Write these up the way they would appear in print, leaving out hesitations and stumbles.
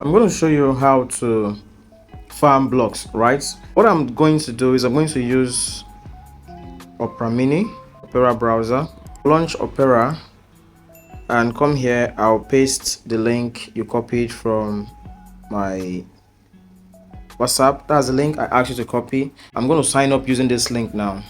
I'm going to show you how to farm blocks, right? What I'm going to do is I'm going to use Opera Mini, Opera browser, launch Opera, and come here. I'll paste the link you copied from my WhatsApp. That's the link I asked you to copy. I'm going to sign up using this link now.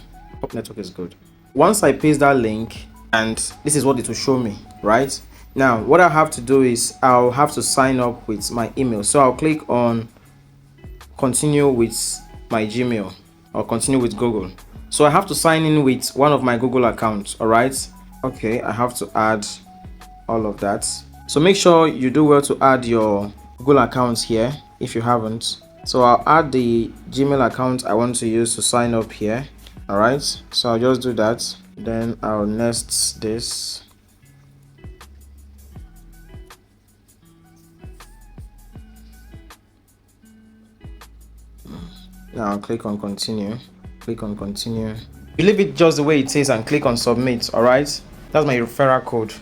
Hope network is good. Once I paste that link, and this is what it will show me, right? Now, what I have to do is I'll have to sign up with my email. So I'll click on continue with my Gmail or continue with Google. So I have to sign in with one of my Google accounts. All right. Okay, I have to add all of that. So make sure you do well to add your Google accounts here if you haven't. So I'll add the Gmail account I want to use to sign up here. All right, so I'll just do that. Then I'll nest this. Now I'll click on continue. Click on continue. You leave it just the way it is and click on submit. All right, that's my referral code.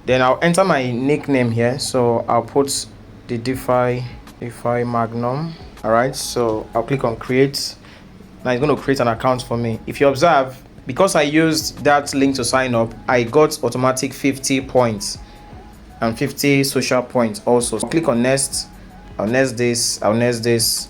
Then I'll enter my nickname here. So I'll put the DeFi Magnum. All right, so I'll click on create. Now it's going to create an account for me. If you observe, because I used that link to sign up, I got automatic 50 points and 50 social points also. So click on next. I'll next this. I'll next this.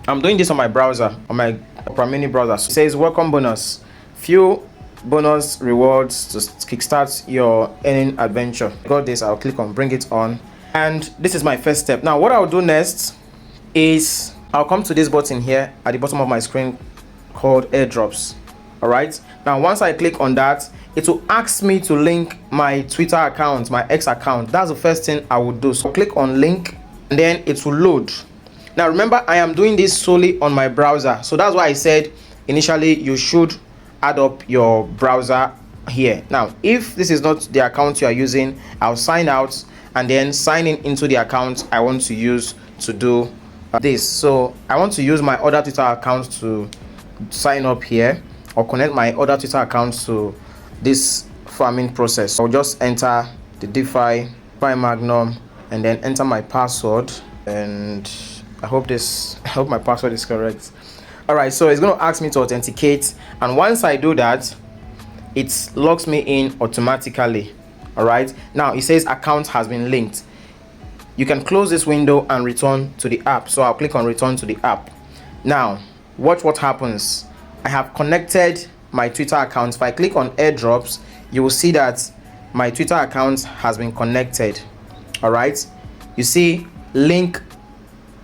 I'm doing this on my browser, on my Opera Mini browser. So it says welcome bonus. Few bonus rewards to kickstart your earning adventure. Got this. I'll click on bring it on. And this is my first step. Now what I'll do next is I'll come to this button here at the bottom of my screen called Airdrops. All right. Now, once I click on that, it will ask me to link my Twitter account, my X account. That's the first thing I would do. So click on link and then it will load. Now, remember, I am doing this solely on my browser. So that's why I said initially you should add up your browser here. Now, if this is not the account you are using, I'll sign out and then sign in into the account I want to use to do this. So I want to use my other Twitter account to sign up here or connect my other Twitter account to this farming process. I'll just enter the DeFi Magnum and then enter my password, and I hope my password is correct. All right, so it's going to ask me to authenticate, and once I do that, it logs me in automatically. All right, now it says account has been linked. You can close this window and return to the app. So I'll click on return to the app. Now, watch what happens. I have connected my Twitter account. If I click on airdrops, you will see that my Twitter account has been connected. All right. You see, link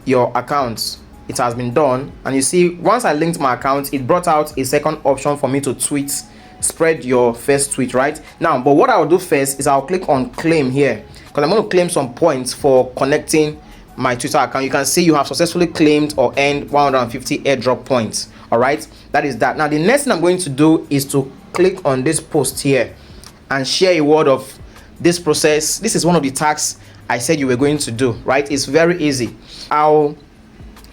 your accounts. It has been done. And you see, once I linked my account, it brought out a second option for me to tweet, spread your first tweet, right? Now, but what I'll do first is I'll click on claim here, because I'm going to claim some points for connecting my Twitter account. You can see you have successfully claimed or earned 150 airdrop points. All right, that is that. Now the next thing I'm going to do is to click on this post here and share a word of this process. This is one of the tasks I said you were going to do, right? It's very easy. I'll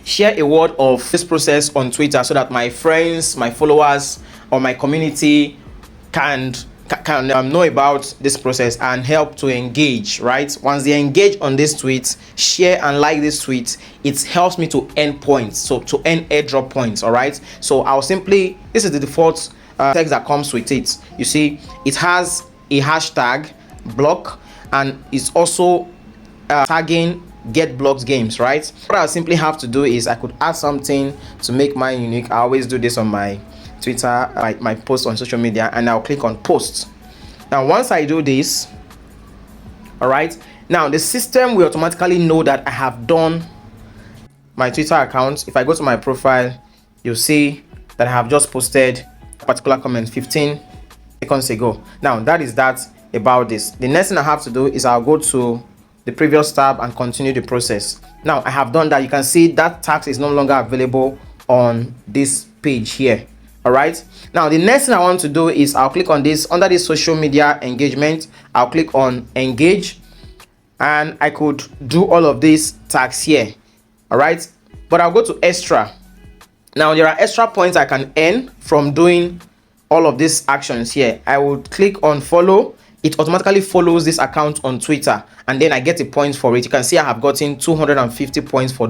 share a word of this process on Twitter so that my friends, my followers, or my community can know about this process and help to engage, right? Once they engage on this tweet, share and like this tweet, it helps me to earn points, so to earn airdrop points. All right, so I'll simply, this is the default text that comes with it. You see, it has a hashtag block and it's also tagging GETBLOCKGAMES, right? What I simply have to do is I could add something to make mine unique. I always do this on my Twitter, my post on social media, and I'll click on post. Now once I do this, all right, now the system will automatically know that I have done my Twitter account. If I go to my profile, you'll see that I have just posted a particular comment 15 seconds ago. Now that is that about this. The next thing I have to do is I'll go to the previous tab and continue the process. Now I have done that. You can see that task is no longer available on this page here. All right, now the next thing I want to do is I'll click on this under this social media engagement. I'll click on engage and I could do all of these tags here. All right, but I'll go to extra. Now there are extra points I can earn from doing all of these actions here. I would click on follow, it automatically follows this account on Twitter, and then I get a point for it. You can see I have gotten 250 points for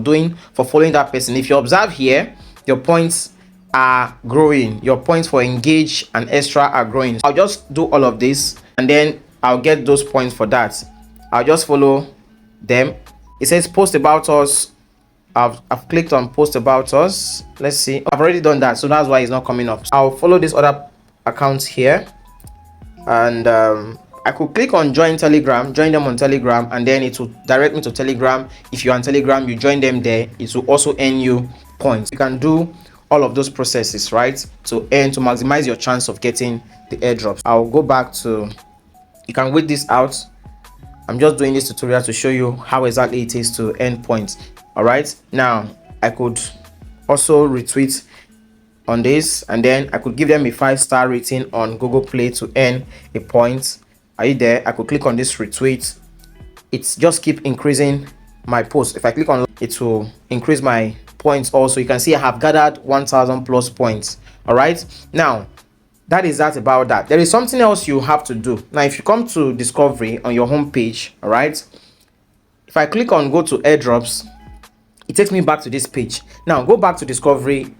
following that person. If you observe here, your points are growing, your points for engage and extra are growing. I'll just do all of this and then I'll get those points for that. I'll just follow them. It says post about us. I've clicked on post about us. Let's see, I've already done that, so that's why it's not coming up. I'll follow this other account here, and I could click on join Telegram, join them on Telegram, and then it will direct me to Telegram. If you're on Telegram, you join them there, it will also earn you points. You can do all of those processes, right, to maximize your chance of getting the airdrops. I'll go back to, you can wait this out. I'm just doing this tutorial to show you how exactly it is to earn points. All right, now I could also retweet on this, and then I could give them a 5-star rating on Google Play to earn a point. Are you there? I could click on this retweet. It's just keep increasing my post. If I click on it, will increase my points also. You can see I have gathered 1000 plus points. All right, now that is that about that. There is something else you have to do. Now if you come to discovery on your home page, all right, if I click on go to airdrops, it takes me back to this page. Now go back to discovery,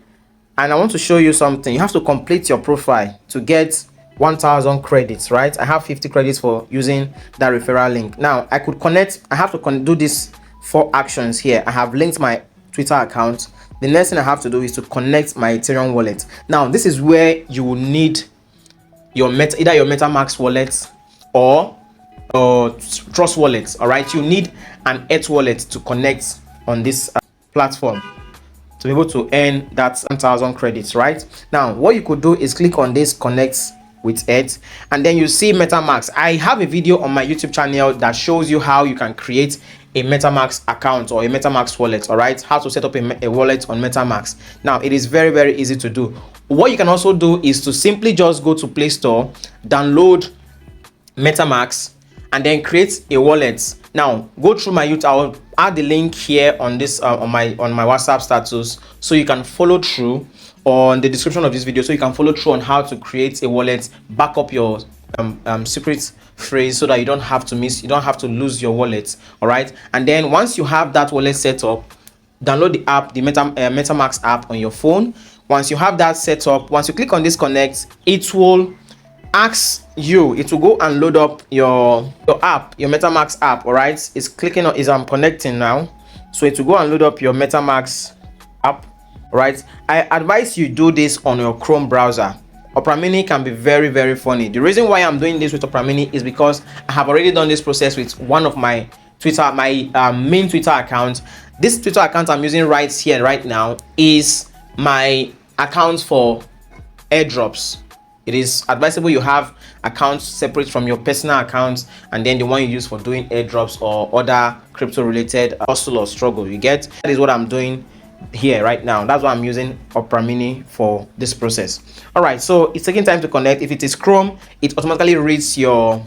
and I want to show you something. You have to complete your profile to get 1000 credits, right? I have 50 credits for using that referral link. Now I could connect, I have to do these 4 actions here. I have linked my Twitter account. The next thing I have to do is to connect my Ethereum wallet. Now this is where you will need your either your MetaMask wallet or Trust wallet. All right, you need an ETH wallet to connect on this platform to be able to earn that 1000 credits. Right now, what you could do is click on this connect with ETH, and then you see MetaMask. I have a video on my YouTube channel that shows you how you can create a MetaMask account or a MetaMask wallet. All right, how to set up a wallet on MetaMask. Now it is very, very easy to do. What you can also do is to simply just go to Play Store, download MetaMask, and then create a wallet. Now go through my YouTube. I'll add the link here on this on my WhatsApp status, so you can follow through on the description of this video, so you can follow through on how to create a wallet, back up your secret phrase so that you don't have to lose your wallet. All right, and then once you have that wallet set up, download the app, the MetaMask app on your phone. Once you have that set up, once you click on this connect, it will ask you, it will go and load up your app, your MetaMask app. All right, it's clicking on, I'm connecting now, so it will go and load up your MetaMask app. Right, I advise you do this on your Chrome browser. Opera Mini can be very, very funny. The reason why I'm doing this with Opera Mini is because I have already done this process with one of my Twitter, my main Twitter account. This Twitter account I'm using right here right now is my account for airdrops. It is advisable you have accounts separate from your personal accounts, and then the one you use for doing airdrops or other crypto related hustle or struggle. You get, that is what I'm doing here right now. That's why I'm using Opera Mini for this process. All right, so it's taking time to connect. If it is Chrome, it automatically reads your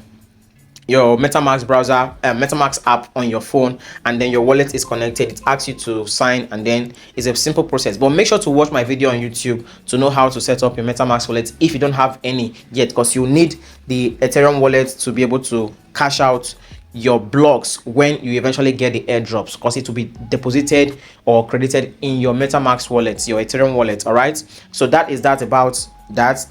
MetaMask browser, MetaMask app on your phone, and then your wallet is connected. It asks you to sign, and then it's a simple process. But make sure to watch my video on YouTube to know how to set up your MetaMask wallet if you don't have any yet, because you need the Ethereum wallet to be able to cash out your blocks when you eventually get the airdrops, because it will be deposited or credited in your MetaMask wallet, your Ethereum wallet. All right, so that is that about that.